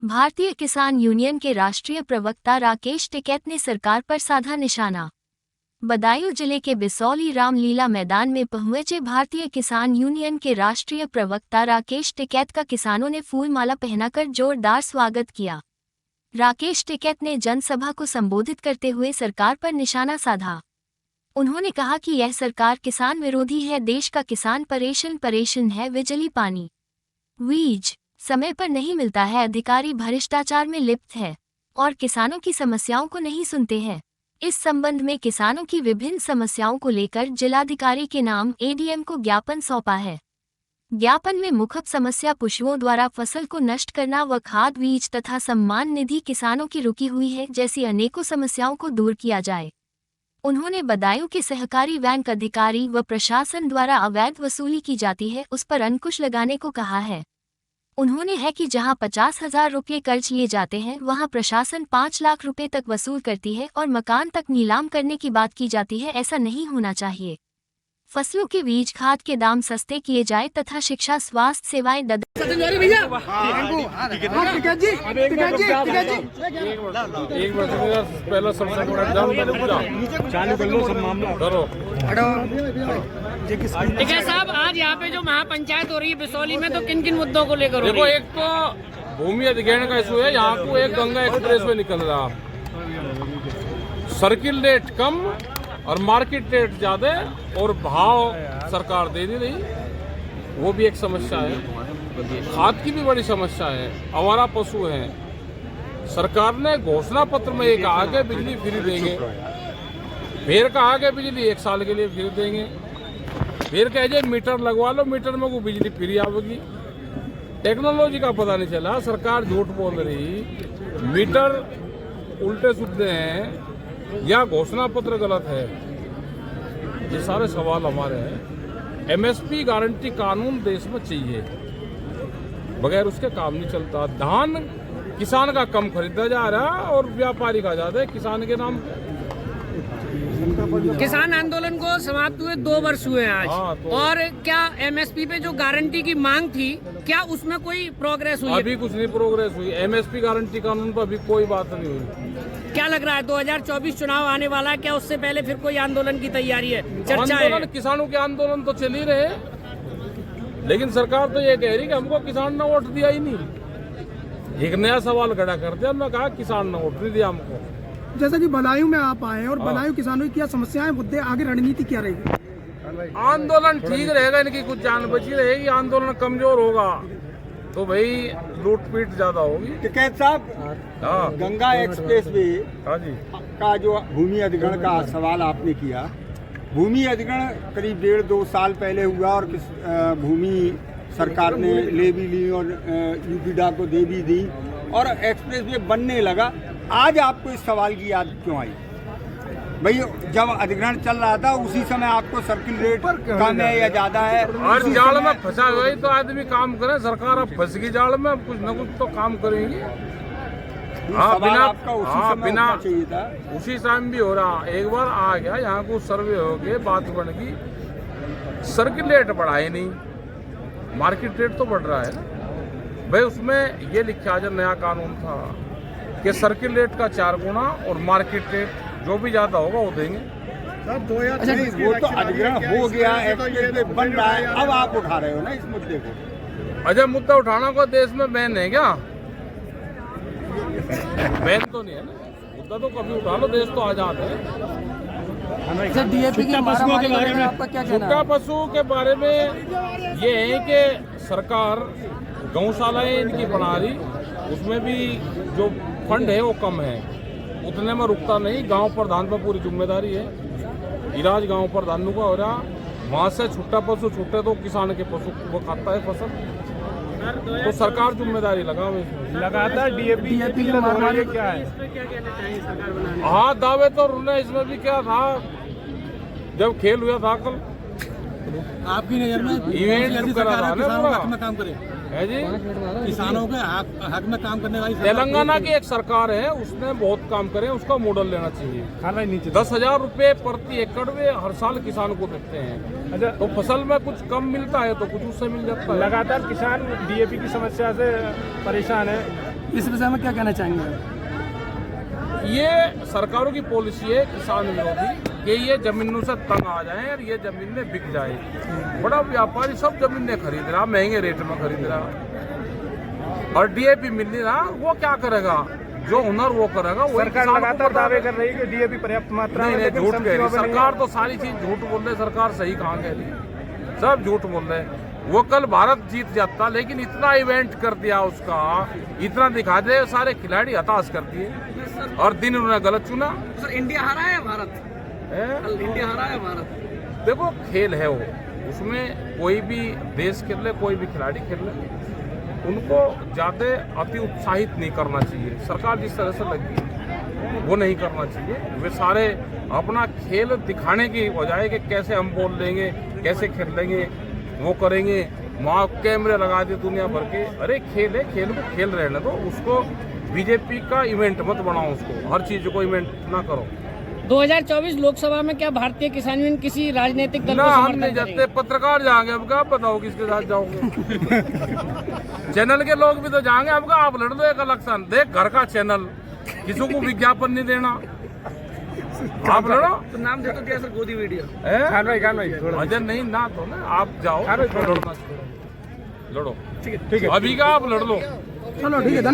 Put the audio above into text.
भारतीय किसान यूनियन के राष्ट्रीय प्रवक्ता राकेश टिकैत ने सरकार पर साधा निशाना। बदायूं जिले के बिसौली रामलीला मैदान में पहुंचे भारतीय किसान यूनियन के राष्ट्रीय प्रवक्ता राकेश टिकैत का किसानों ने फूलमाला पहनाकर जोरदार स्वागत किया। राकेश टिकैत ने जनसभा को संबोधित करते हुए सरकार पर निशाना साधा। उन्होंने कहा कि यह सरकार किसान विरोधी है, देश का किसान परेशान है, बिजली पानी वीज समय पर नहीं मिलता है, अधिकारी भ्रष्टाचार में लिप्त है और किसानों की समस्याओं को नहीं सुनते हैं। इस संबंध में किसानों की विभिन्न समस्याओं को लेकर जिलाधिकारी के नाम एडीएम को ज्ञापन सौंपा है। ज्ञापन में मुख्य समस्या पशुओं द्वारा फसल को नष्ट करना व खाद बीज तथा सम्मान निधि किसानों की रुकी हुई है जैसी अनेकों समस्याओं को दूर किया जाए। उन्होंने बदायूं के सहकारी बैंक अधिकारी व प्रशासन द्वारा अवैध वसूली की जाती है उस पर अंकुश लगाने को कहा है। उन्होंने है कि जहां 50,000 रुपये कर्ज लिए जाते हैं वहां प्रशासन 5 लाख रुपए तक वसूल करती है और मकान तक नीलाम करने की बात की जाती है। ऐसा नहीं होना चाहिए। फसलों के बीज खाद के दाम सस्ते किए जाए तथा शिक्षा स्वास्थ्य सेवाएं ठीक है साहब, आज यहाँ पे जो महापंचायत हो रही है बिसौली में, तो किन किन मुद्दों को लेकर हो रही है? देखो, एक तो भूमि अधिग्रहण का इशू है। यहाँ को एक गंगा एक्सप्रेस वे निकल रहा, सर्किल रेट कम और मार्केट रेट ज्यादा और भाव सरकार दे नहीं रही, वो भी एक समस्या है। खाद की भी बड़ी समस्या है, आवारा पशु हैं। सरकार ने घोषणा पत्र में ये कहा कि बिजली फ्री देंगे, फिर कहा कि बिजली 1 साल के लिए फ्री देंगे, फिर कहे मीटर लगवा लो, मीटर में वो बिजली फ्री आवेगी। टेक्नोलॉजी का पता नहीं चला, सरकार झूठ बोल रही, मीटर उल्टे सुलटे हैं या घोषणा पत्र गलत है। ये सारे सवाल हमारे हैं। एमएसपी गारंटी कानून देश में चाहिए, बगैर उसके काम नहीं चलता। धान किसान का कम खरीदा जा रहा है और व्यापारी का ज्यादा है किसान के नाम पे। किसान आंदोलन को समाप्त हुए 2 वर्ष हुए हैं आज। और क्या एमएसपी पे जो गारंटी की मांग थी, क्या उसमें कोई प्रोग्रेस हुई? अभी कुछ नहीं प्रोग्रेस हुई। एमएसपी गारंटी कानून पर अभी कोई बात नहीं हुई। क्या लग रहा है 2024 चुनाव आने वाला है, क्या उससे पहले फिर कोई आंदोलन की तैयारी है, चर्चा है? किसानों के आंदोलन तो चल ही रहे, लेकिन सरकार तो ये कह रही कि हमको किसान ने वोट दिया ही नहीं। एक नया सवाल खड़ा कर दिया, हमने कहा किसान ने वोट नहीं दिया हमको। जैसा कि बदायूं में आप आए और बदायूं किसानों की क्या समस्याएं, मुद्दे, आगे रणनीति क्या रहेगी? आंदोलन ठीक रहेगा, इनकी कुछ जान बची रहेगी। आंदोलन कमजोर होगा तो भाई लूटपीट ज्यादा होगी। टिकैत साहब, गंगा एक्सप्रेस वे का जो भूमि अधिग्रहण का सवाल आपने किया, भूमि अधिग्रहण करीब 1.5-2 साल पहले हुआ और भूमि सरकार ने ले भी ली और यूपीडा को दे भी दी और एक्सप्रेस वे बनने लगा। आज आपको इस सवाल की याद क्यों आई? भाई जब अधिग्रहण चल रहा था उसी समय आपको सर्किल रेट कम है या ज्यादा है? और जाल में फंसा गई तो आदमी काम करे। सरकार अब फंस गई जाल में, कुछ न कुछ तो काम करेंगे। बिना चाहिए था, उसी टाइम भी हो रहा। एक बार आ गया यहाँ को सर्वे हो गए, बात बन गई, सर्किल रेट बढ़ा ही नहीं, मार्केट रेट तो बढ़ रहा है भाई। उसमें ये लिखा जो नया कानून था कि सर्किल रेट का 4 गुना और मार्केट रेट जो भी ज्यादा होगा वो देंगे। वो तो अधिग्रहण हो गया, एक्सप्रेस बन रहा है, अब आप उठा रहे हो ना इस मुद्दे को। अच्छा, मुद्दा उठाना को देश में बैन है क्या? बैन तो नहीं है ना, मुद्दा तो कभी उठा लो, देश तो आजाद है। छुट्टा पशुओं के बारे में आपका क्या कहना है? छुट्टा पशु के बारे में ये है कि सरकार गौशालाएं इनकी बना रही, उसमें भी जो फंड है वो कम है, उतने में रुकता नहीं। गांव प्रधान पर पूरी जिम्मेदारी है, इलाज गांव प्रधान का हो रहा। वहाँ से छुट्टा पशु छुट्टे तो किसान के पशु वो खाता है फसल, तो सरकार जिम्मेदारी लगावे। लगातार डीएपी की मांग क्या है? हाँ, दावे तो उन्होंने इसमें भी क्या था, जब खेल हुआ था कल आपकी नजर में इवेंट करा था ना पूरा काम करे है जी, किसानों के हक में काम करने वाली तेलंगाना की एक सरकार है, उसने बहुत काम करे, उसका मॉडल लेना चाहिए। 10,000 रुपए प्रति एकड़ में हर साल किसान को देते हैं। अच्छा, तो फसल में कुछ कम मिलता है तो कुछ उससे मिल जाता है। लगातार किसान डीएपी की समस्या से परेशान है, इस विषय में क्या कहना चाहेंगे आप? ये सरकारों की पॉलिसी है किसान विरोधी कि ये जमीनों से तंग आ जाए और ये जमीनें बिक जाए। बड़ा व्यापारी सब जमीनें खरीद रहा, महंगे रेट में खरीद रहा और डीएपी मिल नहीं रहा। वो क्या करेगा? जो हुनर वो करेगा। सरकार लगातार दावे कर रही है कि डीएपी पर्याप्त मात्रा में, लेकिन झूठ कह रही सब्जियों में नहीं। सरकार। तो सारी चीज झूठ बोल रही सरकार, सही कहाँ कह रही? सब झूठ बोल रहे। वो कल भारत जीत जाता, लेकिन इतना इवेंट कर दिया उसका, इतना दिखा दे, सारे खिलाड़ी हताश कर दिए और दिन उन्होंने गलत चुना। सर इंडिया हारा है भारत, इंडिया हारा है भारत। देखो खेल है वो, उसमें कोई भी देश खेल ले, कोई भी खिलाड़ी खेल ले, उनको ज़्यादा अति उत्साहित नहीं करना चाहिए। सरकार जिस तरह से लगी वो नहीं करना चाहिए। वे सारे अपना खेल दिखाने की बजाय कि कैसे हम बोल लेंगे, कैसे खेल लेंगे, वो करेंगे, वहाँ कैमरे लगा दिए दुनिया भर के। अरे खेल है, खेल को खेल रहने दो। उसको बीजेपी का इवेंट मत बनाओ, उसको हर चीज़ को इवेंट ना करो। 2024 लोकसभा में क्या भारतीय किसान यूनियन किसी राजनीतिक दल ना को हम समर्थन नहीं करेंगे? जाते, पत्रकार जाएंगे। अब क्या बताओ किसके साथ जाओगे? चैनल के लोग भी तो जाएंगे। अब क्या आप लड़ दो एक इलेक्शन, देख घर का चैनल, किसी को विज्ञापन नहीं देना, आप लड़ो। तो नाम दे तो क्या सर, गोदी वीडियो खान भाई अजय नहीं ना तो ना आप जाओ, लड़ो, ठीक है अभी का आप लड़ लो। चलो ठीक है, धन्यवाद।